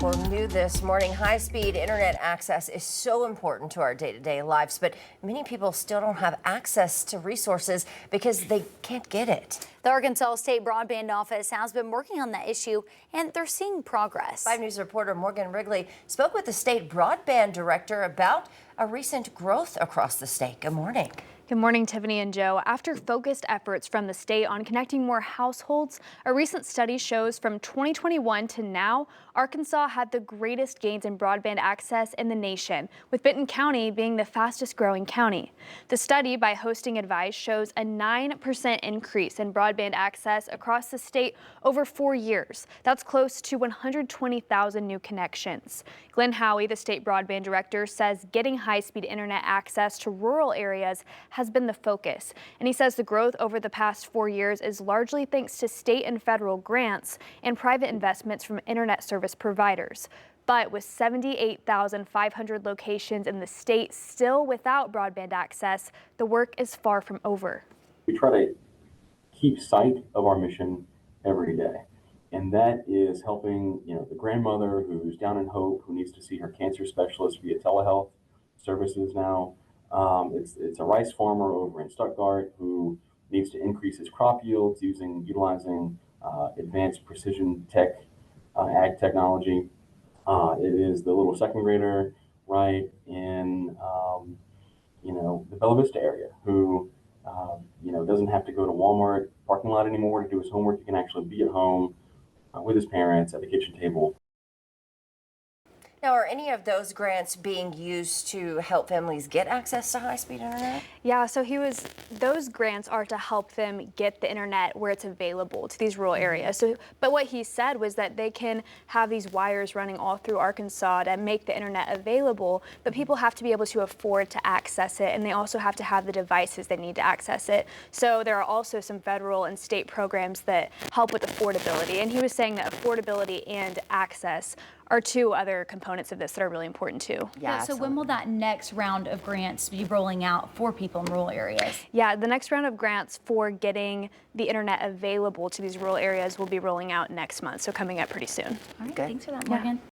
Well, new this morning, high-speed internet access is so important to our day-to-day lives, but many people still don't have access to resources because they can't get it. The Arkansas State Broadband Office has been working on that issue, and they're seeing progress. 5 News reporter Morgan Wrigley spoke with the state broadband director about a recent growth across the state. Good morning. Good morning, Tiffany and Joe. After focused efforts from the state on connecting more households, a recent study shows from 2021 to now, Arkansas had the greatest gains in broadband access in the nation, with Benton County being the fastest growing county. The study by Hosting Advice shows a 9% increase in broadband access across the state over 4 years. That's close to 120,000 new connections. Glenn Howey, the state broadband director, says getting high-speed internet access to rural areas has been the focus. And he says the growth over the past 4 years is largely thanks to state and federal grants and private investments from internet service providers. But with 78,500 locations in the state still without broadband access, the work is far from over. We try to keep sight of our mission every day. And that is helping, the grandmother who's down in Hope, who needs to see her cancer specialist via telehealth services now. It's a rice farmer over in Stuttgart who needs to increase his crop yields utilizing advanced precision ag technology. It is the little second grader right in the Bella Vista area who doesn't have to go to Walmart parking lot anymore to do his homework. He can actually be at home with his parents at the kitchen table. Now, are any of those grants being used to help families get access to high-speed internet? Yeah, so those grants are to help them get the internet where it's available to these rural areas. But what he said was that they can have these wires running all through Arkansas to make the internet available, but people have to be able to afford to access it, and they also have to have the devices they need to access it. So there are also some federal and state programs that help with affordability. And he was saying that affordability and access are two other components of this that are really important too. Yeah, so when will that next round of grants be rolling out for people in rural areas? Yeah, the next round of grants for getting the internet available to these rural areas will be rolling out next month, so coming up pretty soon. All right, thanks for that, Morgan. Yeah.